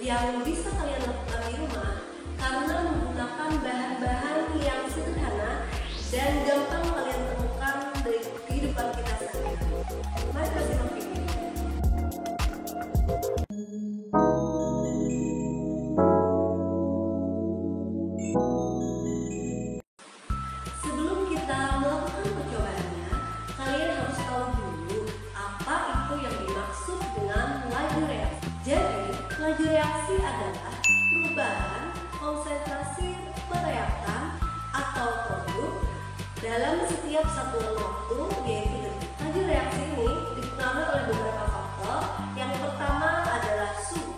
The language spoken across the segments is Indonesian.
yang bisa kalian lakukan di rumah karena menggunakan bahan-bahan yang sederhana dan gampang kalian temukan dari kehidupan kita sehari-hari. Mari kita simak video. Sebelum kita melakukan percobaannya, kalian harus tahu dulu apa itu yang dimaksud dengan laju reaksi. Jadi, laju reaksi adalah perubahan konsentrasi pereaktan atau produk dalam setiap satuan waktu, yaitu detik. Laju reaksi ini dipengaruhi oleh beberapa faktor. Yang pertama adalah suhu.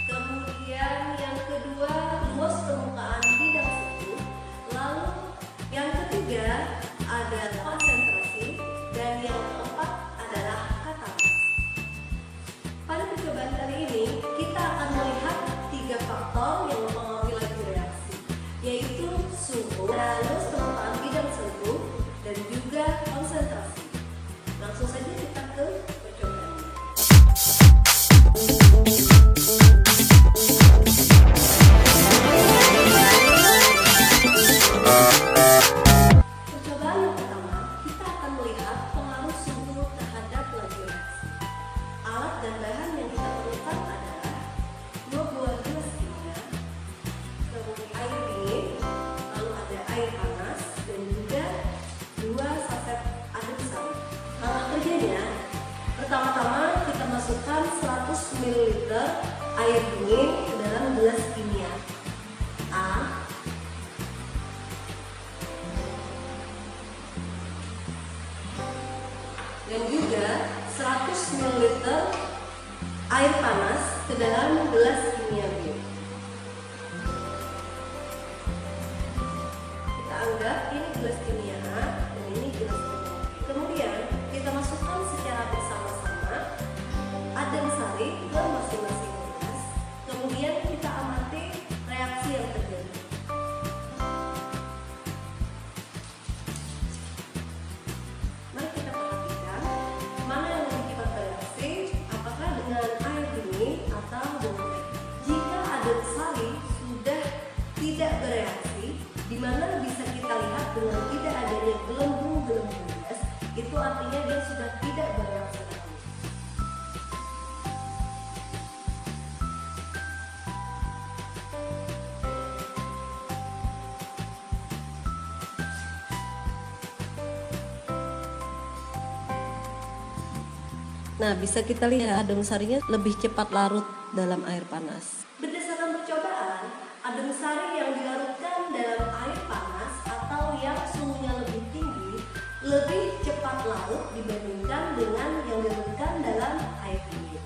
Kemudian yang kedua, luas permukaan bidang suhu. Lalu yang ketiga adalah konsentrasi, dan yang keempat adalah katalis. Pada percobaan kali ini kita akan melihat 3 faktor yang mempengaruhi laju reaksi, yaitu suhu, luas permukaan bidang suhu, dan juga konsentrasi. Langsung saja kita ke percobaannya. Percobaan yang pertama, kita akan melihat pengaruh suhu terhadap laju reaksi. Alat dan bahan yang kita perlukan adalah 2 buah gelas kimia, kemudian air dingin, lalu ada air panas, dan juga 2 saset aduk sari. Langkah kerjanya, pertama-tama kita masukkan 100 ml air dingin ke dalam gelas kimia A. Dan juga 100 ml air panas ke dalam gelas kimia B. Kita anggap ini gelas kimia A dan ini gelas kimia B. Kemudian kita masukkan secara bersama-sama adem sari ke masing-masing gelas. Kemudian kita amati reaksi yang terjadi. Mari kita perhatikan mana yang lebih cepat bereaksi, apakah dengan air dingin atau dengan teh. Jika adem sari sudah tidak bereaksi, di mana bisa kita lihat dengan tidak adanya gelembung-gelembung gas, itu artinya dia sudah tidak bereaksi lagi. Nah, bisa kita lihat adem sarinya lebih cepat larut dalam air panas. Berdasarkan percobaan, adem sari yang dilarutkan dalam air panas atau yang suhunya lebih tinggi lebih cepat larut dibandingkan dengan yang dilarutkan dalam air dingin.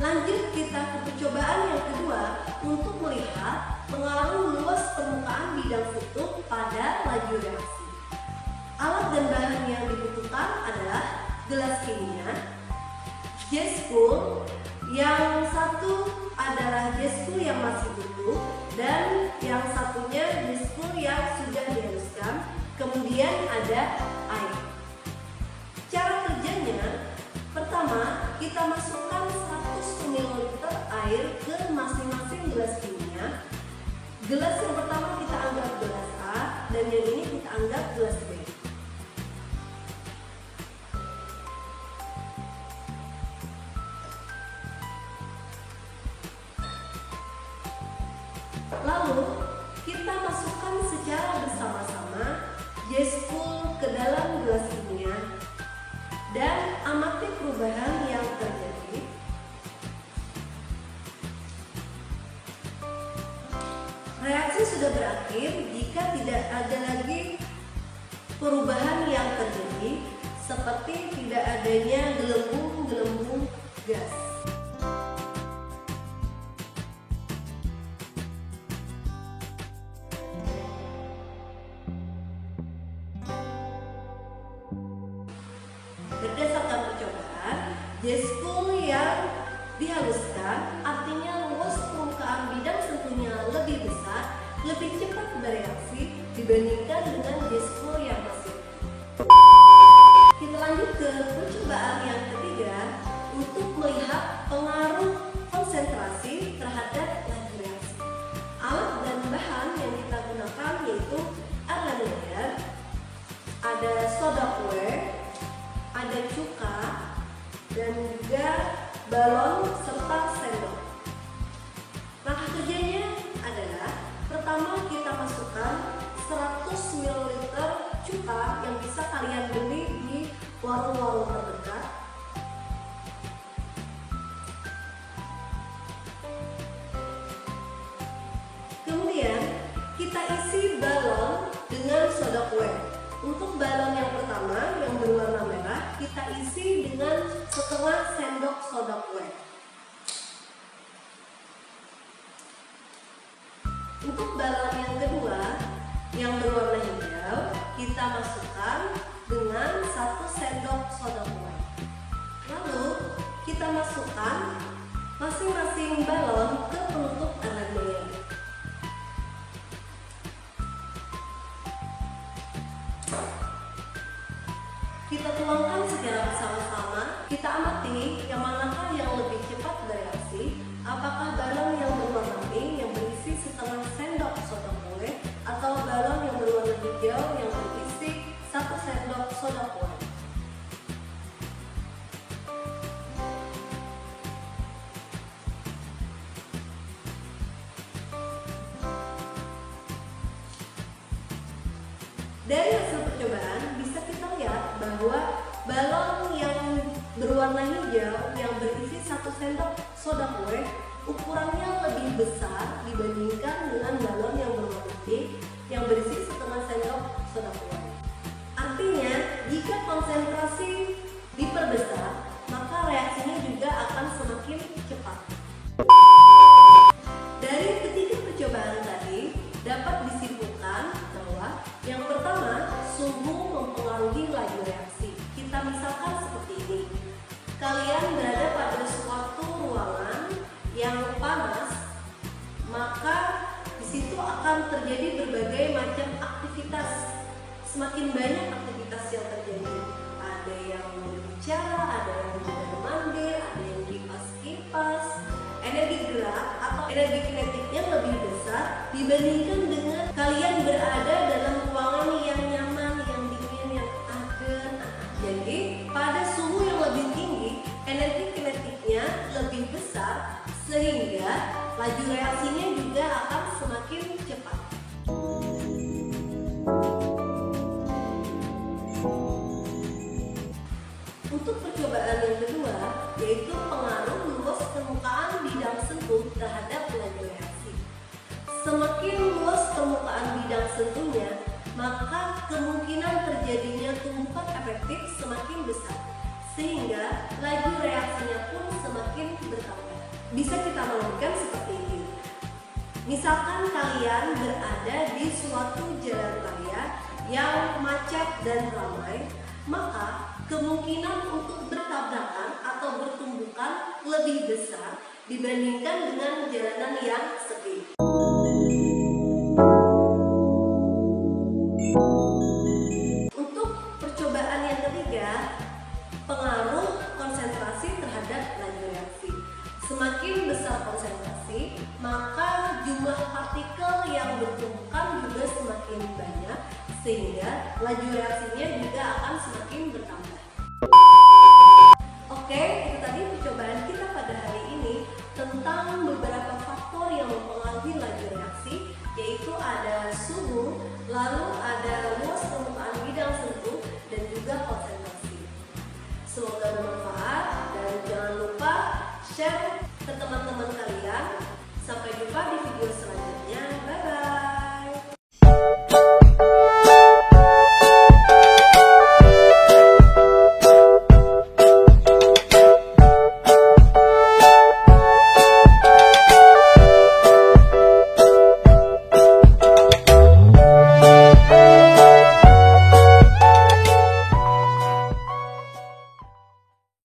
Lanjut kita ke percobaan yang kedua untuk melihat pengaruh luas permukaan bidang kutub pada laju reaksi. Alat dan bahan yang dibutuhkan adalah gelas kimia, jet spool, yang satu adalah jet spool yang masih utuh dan yang satunya jet spool yang sudah dihaluskan, kemudian ada air. Cara kerjanya, pertama kita masukkan 100 ml air ke masing-masing gelas kimia. Gelas yang pertama kita anggap gelas A dan yang ini kita anggap gelas B. Lalu kita masukkan secara bersama-sama jet spool ke dalam gelas kimia dan amati perubahan yang terjadi. Reaksi sudah berakhir jika tidak ada lagi perubahan yang terjadi, seperti tidak adanya gelembung-gelembung gas. Berdasarkan percobaan, jet spool yang dihaluskan artinya luas permukaan bidang sentuhnya lebih besar, lebih cepat bereaksi dibandingkan dengan jet spool yang masih. Kita lanjut ke percobaan yang ketiga untuk melihat pengaruh konsentrasi konsentrasi terhadap laju reaksi. Alat dan bahan yang kita gunakan yaitu air layer, ada soda kue, ada cuka, dan juga balon serta sendok. Langkah kerjanya adalah pertama kita masukkan 100 ml cuka yang bisa kalian beli di warung-warung terdekat. Kemudian kita isi balon dengan soda kue. Untuk balon yang pertama yang berwarna merah kita isi dengan setengah sendok soda kue. Untuk balon yang kedua yang berwarna hijau kita masukkan dengan 1 sendok soda kue. Lalu kita masukkan masing-masing balon ke penutup air layer. Kita tuangkan secara bersama-sama. Kita amati yang manakah yang lebih cepat bereaksi, apakah balon yang berwarna pink yang berisi setengah sendok soda kue atau balon yang berwarna hijau yang berisi 1 sendok soda kue. Dari hasil percobaan bisa kita lihat bahwa balon yang berwarna hijau yang berisi 1 sendok soda kue ukurannya lebih besar dibandingkan dengan balon yang berwarna pink yang berisi setengah sendok soda kue. Artinya jika konsentrasi diperbesar maka reaksinya juga akan semakin cepat. Dari ketiga percobaan tadi dapat disimpulkan bahwa yang pertama, suhu mempengaruhi laju reaksi. Kita misalkan seperti ini. Kalian berada pada suatu ruangan yang panas, maka di situ akan terjadi berbagai macam aktivitas. Semakin banyak aktivitas yang terjadi. Ada yang berbicara, ada yang mondar-mandir, ada yang kipas-kipas. Energi gerak atau energi kinetiknya lebih besar dibandingkan dengan kalian berada dalam ruangan yang nyaman, yang dingin, yang adem. Jadi pada suhu yang lebih tinggi energi kinetiknya lebih besar sehingga laju reaksinya juga akan semakin cepat. Untuk percobaan yang kedua yaitu pengaruh luas permukaan bidang sentuh terhadap laju reaksi. Semakin luas permukaan bidang sentuhnya, maka kemungkinan terjadinya tumpukan efektif semakin besar, sehingga laju reaksinya pun semakin bertambah. Bisa kita lakukan seperti ini. Misalkan kalian berada di suatu jalan raya yang macet dan ramai, maka kemungkinan untuk bertabrakan atau bertumbukan lebih besar dibandingkan dengan jalanan yang sepi. Untuk percobaan yang ketiga, pengaruh konsentrasi terhadap laju reaksi. Semakin besar konsentrasi, maka jumlah partikel yang bertumbukan juga semakin banyak, sehingga laju reaksinya juga akan semakin bertambah. Oke, itu tadi percobaan kita pada hari ini tentang beberapa faktor yang mempengaruhi laju reaksi, yaitu ada suhu, lalu ada luas permukaan bidang sentuh, dan juga konsentrasi. Semoga bermanfaat dan jangan lupa share ke teman-teman kalian. Sampai jumpa di video selanjutnya.